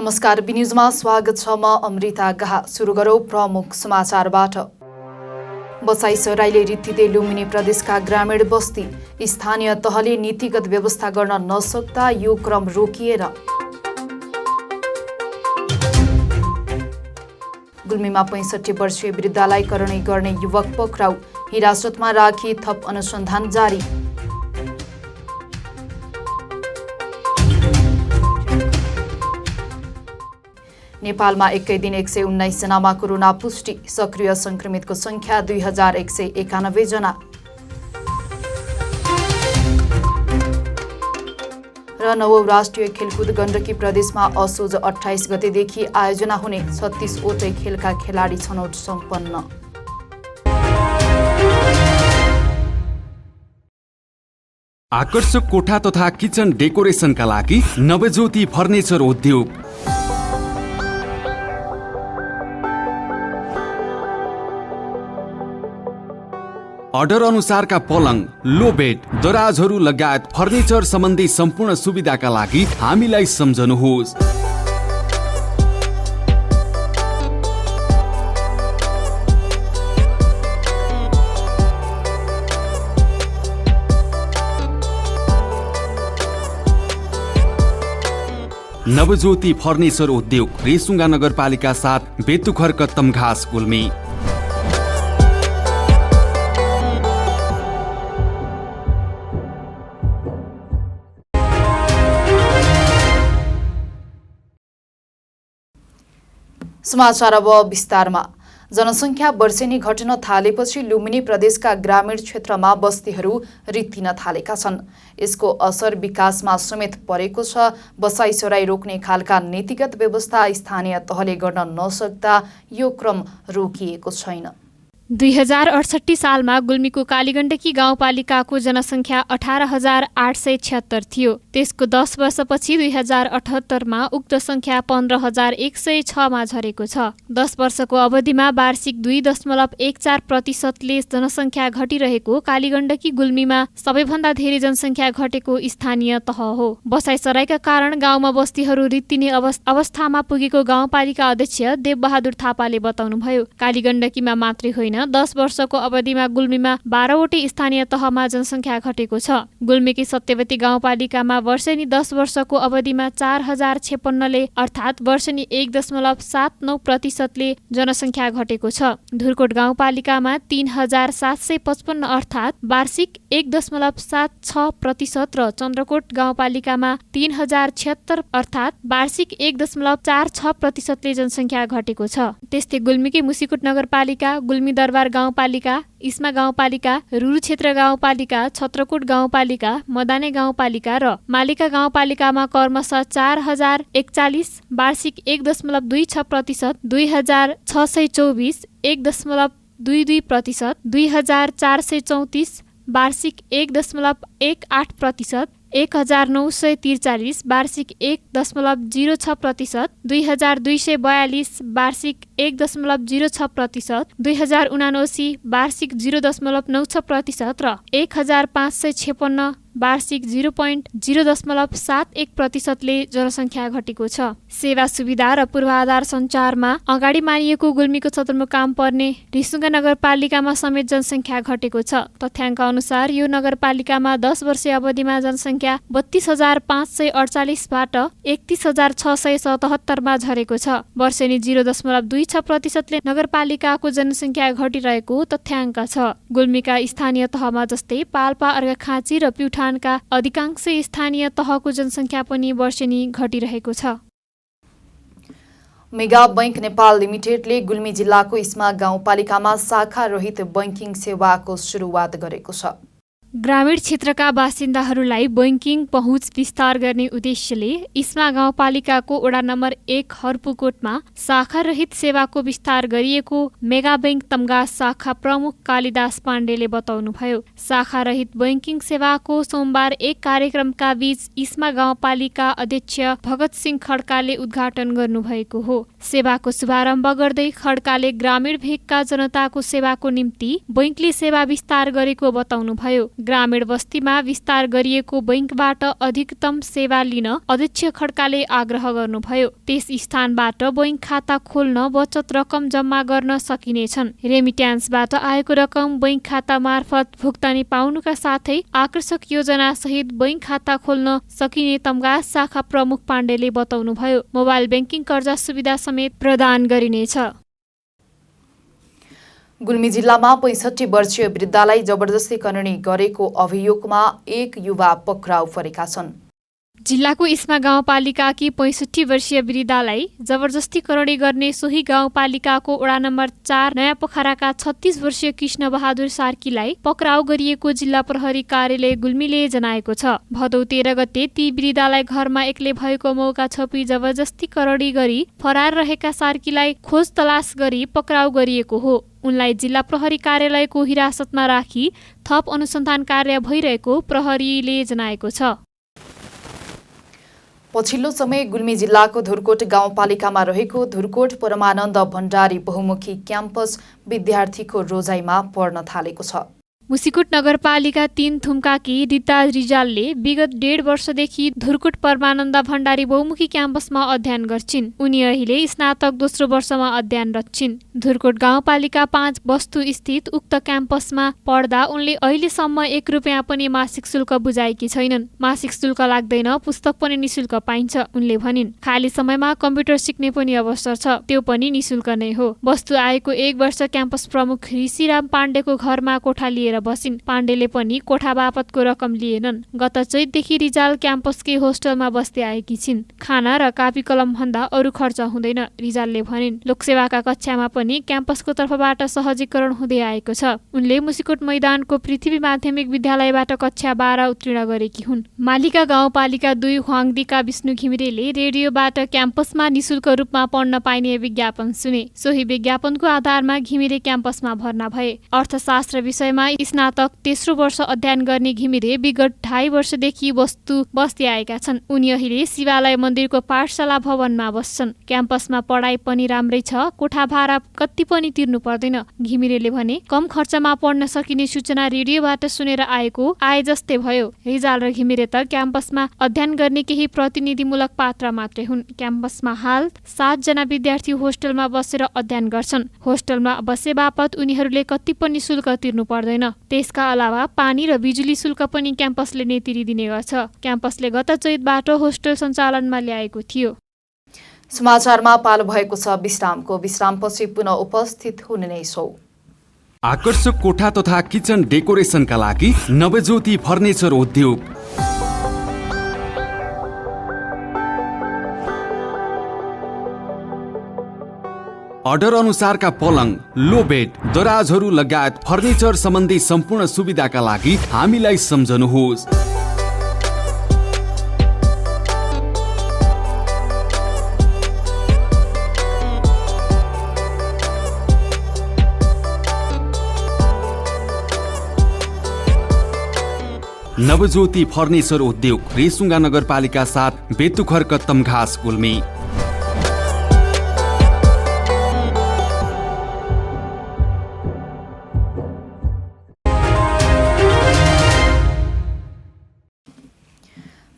नमस्कार, बी न्यूजमा स्वागत छ। म अमृता गाह। सुरु गरौँ प्रमुख समाचारबाट। बसाइसराईले रित्तिदै लुम्बिनी प्रदेशका ग्रामीण बस्ती, स्थानीय तहले नीतिगत व्यवस्था गर्न नसक्दा यो क्रम रोकिएर। गुल्मीमा 65 वर्षीय वृद्धलाई करणी गर्ने युवक पक्राउ, हिरासतमा राखी थप अनुसन्धान जारी। नेपालमा एकै दिन 119 जनामा कोरोना पुष्टि, सक्रिय संक्रमितको संख्या 2191 जना। र 9औं राष्ट्रिय खेलकुद गण्डकी प्रदेशमा असोज 28 गतेदेखि आयोजना हुने 36वटै खेलका खेलाडी छनौट सम्पन्न। आकर्षक कोठा तथा किचन डेकोरेसनका लागि नवज्योति फर्निचर उद्योग। अर्डर अनुसारका पलङ, लो बेड, दराजहरू लगायत फर्निचर सम्बन्धी सम्पूर्ण सुविधाका लागि हामीलाई सम्झनुहोस्। नवज्योति फर्निचर उद्योग, रेसुङ्गा नगरपालिका 7, बेतुखर कत्तम घाँस, गुल्मी। समाचार अब विस्तारमा। जनसङ्ख्या वर्षेनी घट्न थालेपछि लुम्बिनी प्रदेशका ग्रामीण क्षेत्रमा बस्तीहरू रित्तिन थालेका छन्। यसको असर विकासमा समेत परेको छ। बसाइसराई रोक्ने खालका नीतिगत व्यवस्था स्थानीय तहले गर्न नसक्दा यो क्रम रोकिएको छैन। 2068 सालमा गुल्मीको कालीगण्डकी गाउँपालिकाको जनसङ्ख्या 18,876 थियो। त्यसको 10 वर्षपछि 2078मा उक्त सङ्ख्या 15,106मा झरेको छ। 10 वर्षको अवधिमा वार्षिक 2.14% जनसङ्ख्या घटिरहेको कालीगण्डकी गुल्मीमा सबैभन्दा धेरै जनसङ्ख्या घटेको स्थानीय तह हो। बसाइसराईका कारण गाउँमा बस्तीहरू रित्तिने अवस्थामा पुगेको गाउँपालिका अध्यक्ष देवबहादुर थापाले बताउनुभयो। कालीगण्डकीमा मात्रै होइन, 10 वर्षको अवधिमा गुल्मीमा 12वटै स्थानीय तहमा जनसङ्ख्या घटेको छ। गुल्मीकी सत्यवती गाउँपालिकामा वर्षेनी 10 वर्षको अवधिमा 4056ले अर्थात् वर्षेनी 1.79% जनसङ्ख्या घटेको छ। धुर्कोट गाउँपालिकामा 3755 अर्थात् वार्षिक 1.76% र चन्द्रकोट गाउँपालिकामा 3076 अर्थात् वार्षिक 1.46% जनसङ्ख्या घटेको छ। त्यस्तै गुल्मीकी मुसिकोट नगरपालिका, गुल्मी दरबार गाउँपालिका, इस्मा गाउँपालिका, रुरु क्षेत्र गाउँपालिका, छत्रकोट गाउँपालिका, मदाने गाउँपालिका र मालिका गाउँपालिकामा क्रमशः 4041 वार्षिक 1.26%, 2624 1.22%, 2434 वार्षिक 1.18%, 1943 वार्षिक 1.06%, 2242 वार्षिक 1.06%, 2079 वार्षिक 0.96% र 1556 वार्षिक 0.71%ले जनसङ्ख्या घटेको छ। सेवा सुविधा र पूर्वाधार सञ्चारमा अगाडि मानिएको गुल्मीको सदरमुकाम पर्ने रेसुङ्गा नगरपालिकामा समेत जनसङ्ख्या घटेको छ। तथ्याङ्क अनुसार यो नगरपालिकामा 10 वर्षीय अवधिमा जनसङ्ख्या 32,548 बाट 31,677 मा झरेको छ। वर्षेनी 0.26%ले नगरपालिकाको जनसङ्ख्या घटिरहेको तथ्याङ्क छ। गुल्मीका स्थानीय तहमा जस्तै पाल्पा, अर्घाखाँची र प्युठानका अधिकांश स्थानीय तहको जनसङ्ख्या पनि वर्षेनी घटिरहेको छ। मेगा बैंक नेपाल लिमिटेडले गुल्मी जिल्लाको इस्मा गाउँपालिकामा शाखा रहित बैंकिङ सेवाको सुरुवात गरेको छ। ग्रामीण क्षेत्रका बासिन्दाहरूलाई बैंकिङ पहुँच विस्तार गर्ने उद्देश्यले इस्मा गाउँपालिकाको वडा नम्बर 1 हर्पुकोटमा शाखा रहित सेवाको विस्तार गरिएको मेगा बैंक तम्घा शाखा प्रमुख कालिदास पाण्डेले बताउनुभयो। शाखा रहित बैंकिङ सेवाको सोमबार एक कार्यक्रमका बीच इस्मा गाउँपालिका अध्यक्ष भगत सिंह खड्काले उद्घाटन गर्नुभएको हो। सेवाको शुभारम्भ गर्दै खड्काले ग्रामीण भेगका जनताको सेवाको निम्ति बैंकले सेवा विस्तार गरेको बताउनुभयो। ग्रामीण बस्तीमा विस्तार गरिएको बैंकबाट अधिकतम सेवा लिन अध्यक्ष खड्काले आग्रह गर्नुभयो। त्यस स्थानबाट बैंक खाता खोल्न बचत रकम जम्मा गर्न सकिनेछन्। रेमिट्यान्सबाट आएको रकम बैंक खाता मार्फत भुक्तानी पाउनुका साथै आकर्षक योजना सहित बैंक खाता खोल्न सकिने तम्घा शाखा प्रमुख पाण्डेले बताउनुभयो। मोबाइल बैंकिङ कर्जा सुविधा समेत प्रदान गरिनेछ। गुल्मी जिल्लामा 65 वर्षीय वृद्धलाई जबरजस्ती करणी गरेको अभियोगमा एक युवा पक्राउ परेका छन्। जिल्लाको इस्मा गाउँपालिकाकी 65 वर्षीय वृद्धालाई जबरजस्ती करणी गर्ने सोही गाउँपालिकाको वडा नम्बर 4 नयाँ पोखराका 36 वर्षीय कृष्ण बहादुर सार्कीलाई पक्राउ गरिएको जिल्ला प्रहरी कार्यालय गुल्मीले जनाएको छ। भदौ 13 गते ती वृद्धालाई घरमा एक्लै भएको मौका छोपी जबरजस्ती करणी गरी फरार रहेका सार्कीलाई खोज तलास गरी पक्राउ गरिएको हो। उनलाई जिल्ला प्रहरी कार्यालयको हिरासतमा राखी थप अनुसन्धान कार्य भइरहेको प्रहरीले जनाएको छ। पछिल्लो समय गुल्मी जिल्लाको धुर्कोट गाउँपालिकामा रहेको धुर्कोट परमानन्द भण्डारी बहुमुखी क्याम्पस विद्यार्थीको रोजाइमा पर्न थालेको छ। मुसिकोट नगरपालिका 3 थुम्काकी रीता रिजालले विगत 1.5 वर्षदेखि धुर्कोट परमानन्द भण्डारी बहुमुखी क्याम्पसमा अध्ययन गर्छिन्। उनी अहिले स्नातक दोस्रो वर्षमा अध्ययनरत छिन्। धुर्कोट गाउँपालिका 5 वस्तु स्थित उक्त क्याम्पसमा पढ्दा उनले अहिलेसम्म 1 रुपियाँ पनि मासिक शुल्क बुझाएकी छैनन्। मासिक शुल्क लाग्दैन, पुस्तक पनि निशुल्क पाइन्छ उनले भनिन्। खाली समयमा कम्प्युटर सिक्ने पनि अवसर छ, त्यो पनि निशुल्क नै हो। वस्तु आएको 1 वर्ष क्याम्पस प्रमुख ऋषिराम पाण्डेको घरमा कोठा लिएर बसिन्। पाण्डेले पनि कोठा बापतको रकम लिएनन्। गत चैतदेखि रिजाल क्याम्पसकै होस्टलमा बस्दै आएकी छिन्। खाना र कापी कलम भन्दा अरू खर्च हुँदैन, रिजालले भनिन्। लोकसेवाका कक्षामा पनि क्याम्पसको तर्फबाट सहजीकरण हुँदै आएको छ। उनले मुसिकोट मैदानको पृथ्वी माध्यमिक विद्यालयबाट कक्षा 12 उत्तीर्ण गरेकी हुन्। मालिका गाउँपालिका 2 ह्वाङदीका विष्णु घिमिरेले रेडियोबाट क्याम्पसमा निशुल्क रूपमा पढ्न पाइने विज्ञापन सुने। सोही विज्ञापनको आधारमा घिमिरे क्याम्पसमा भर्ना भए। अर्थशास्त्र विषयमा स्नातक तेस्रो वर्ष अध्ययन गर्ने घिमिरे विगत 2.5 वर्षदेखि बस्दै आएका छन्। उनी अहिले शिवालय मन्दिरको पाठशाला भवनमा बस्छन्। क्याम्पसमा पढाइ पनि राम्रै छ, कोठा भाडा कति पनि तिर्नु पर्दैन। घिमिरेले भने कम खर्चमा पढ्न सकिने सूचना रेडियोबाट सुनेर आए जस्तै भयो। रिजाल र घिमिरे त क्याम्पसमा अध्ययन गर्ने केही प्रतिनिधिमूलक पात्र मात्रै हुन्। क्याम्पसमा हाल 7 जना विद्यार्थी होस्टलमा बसेर अध्ययन गर्छन्। होस्टलमा बसे बापत उनीहरूले कति पनि शुल्क तिर्नु पर्दैन। त्यसका अलावा पानी र बिजुली शुल्क पनि क्याम्पसले नै तिरिदिने गर्छ। क्याम्पसले गत चैतबाट होस्टल सञ्चालनमा ल्याएको थियो। समाचारमा पालो भएको छ विश्रामको। विश्रामपछि पुनः उपस्थित हुने नै छौं। आकर्षक कोठा तथा किचन डेकोरेसनका लागि नवज्योति फर्निचर उद्योग। अर्डर अनुसारका पलङ, लो बेड, दराजहरू लगायत फर्निचर सम्बन्धी सम्पूर्ण सुविधाका लागि हामीलाई सम्झनुहोस्। नवज्योति फर्निचर उद्योग, रेसुङ्गा नगरपालिका 7, बेतुखर कत्तम घाँस, गुल्मी।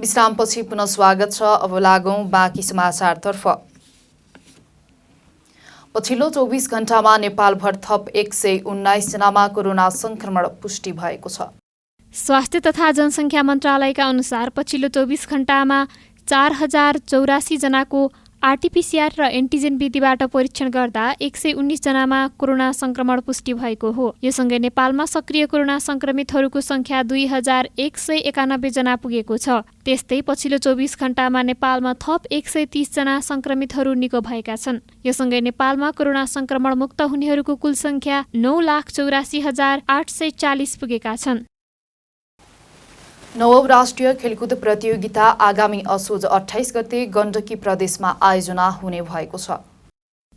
विश्रामपछि पुनः स्वागत छ। अब लागौं बाँकी समाचारतर्फ। पछिल्लो 24 घण्टामा नेपालभर थप 119 जनामा कोरोना संक्रमण पुष्टि भएको छ। स्वास्थ्य तथा जनसङ्ख्या मन्त्रालयका अनुसार पछिल्लो 24 घण्टामा 4084 जनाको आरटीपीसीआर र एन्टिजेन विधिबाट परीक्षण गर्दा 119 जनामा कोरोना संक्रमण पुष्टि भएको हो। यो सँगै नेपालमा सक्रिय कोरोना संक्रमितहरूको संख्या 2191 जना पुगेको छ। त्यस्तै पछिल्लो 24 घण्टामा नेपालमा थप 130 जना संक्रमितहरू निको भएका छन्। यो सँगै नेपालमा कोरोना संक्रमण मुक्त हुनेहरूको कुल संख्या 9,84,840 पुगेका छन्। 9औं राष्ट्रिय खेलकुद प्रतियोगिता आगामी असोज 28 गते गण्डकी प्रदेशमा आयोजना हुने भएको छ।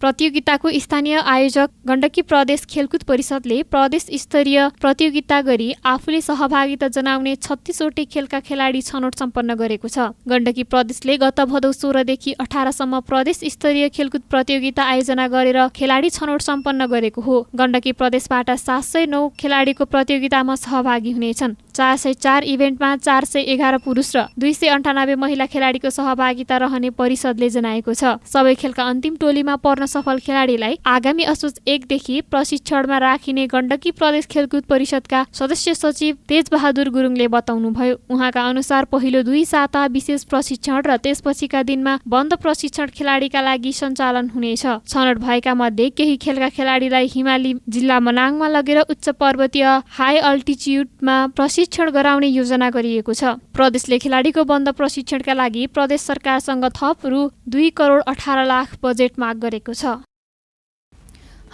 प्रतियोगिताको स्थानीय आयोजक गण्डकी प्रदेश खेलकुद परिषदले प्रदेश स्तरीय प्रतियोगिता गरी आफूले सहभागिता जनाउने 36वटै खेलका खेलाडी छनौट सम्पन्न गरेको छ। गण्डकी प्रदेशले गत भदौ 16 देखि 18 सम्म प्रदेश स्तरीय खेलकुद प्रतियोगिता आयोजना गरेर खेलाडी छनौट सम्पन्न गरेको हो। गण्डकी प्रदेशबाट 709 खेलाडीको प्रतियोगितामा सहभागी हुनेछन्। 404 इभेन्टमा 411 पुरुष र 298 महिला खेलाडीको सहभागिता रहने परिषदले जनाएको छ। सबै खेलका अन्तिम टोलीमा पर्न सफल खेलाडीलाई आगामी असोज 1 देखि प्रशिक्षणमा राखिने गण्डकी प्रदेश खेलकुद परिषदका सदस्य सचिव तेजबहादुर गुरुङले बताउनुभयो। उहाँका अनुसार पहिलो 2 साता विशेष प्रशिक्षण र त्यसपछिका दिनमा बन्द प्रशिक्षण खेलाडीका लागि सञ्चालन हुनेछ। छनौट भएका मध्ये केही खेलका खेलाडीलाई हिमाली जिल्ला मनाङमा लगेर उच्च पर्वतीय हाई अल्टिच्युडमा प्रशिक्षण गराउने योजना गरिएको छ। प्रदेशले खेलाडीको बन्द प्रशिक्षणका लागि प्रदेश सरकारसँग थप रु 2 करोड 18 लाख बजेट माग गरेको छ।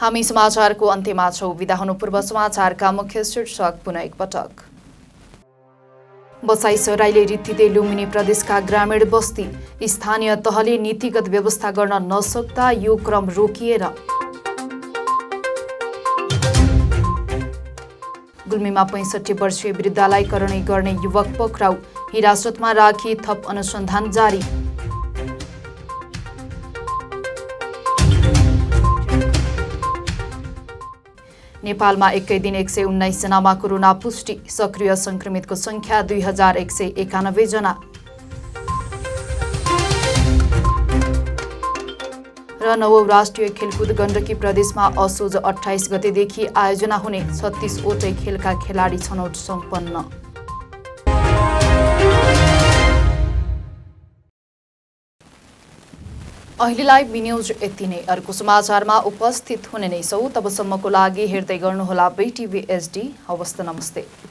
हामी समाचारको अन्त्यमा छौं। बिदा हुनु पूर्व समाचारका मुख्य शीर्षक पुनः एकपटक। बसाई सराईले रित्तिदै लुम्बिनी प्रदेशका ग्रामीण बस्ती, स्थानीय तहले नीतिगत व्यवस्था गर्न नसक्दा यो क्रम रोकिएर। गुल्मीमा 65 वर्षीय वृद्धलाई करणी गर्ने युवक पक्राउ, हिरासतमा राखी थप अनुसन्धान जारी। नेपालमा एकै दिन 119 जनामा कोरोना पुष्टि, सक्रिय संक्रमितको संख्या 2191 जना। र 9औं राष्ट्रिय खेलकुद गण्डकी प्रदेशमा असोज 28 गतेदेखि आयोजना हुने 36 वटै खेलका खेलाडी छनौट सम्पन्न। अहिलेलाई न्यूज यति नै। अर्को समाचारमा उपस्थित हुने नै छौं। तबसम्मको लागि हेर्दै गर्नुहोला BTV HD। हवस् त, नमस्ते।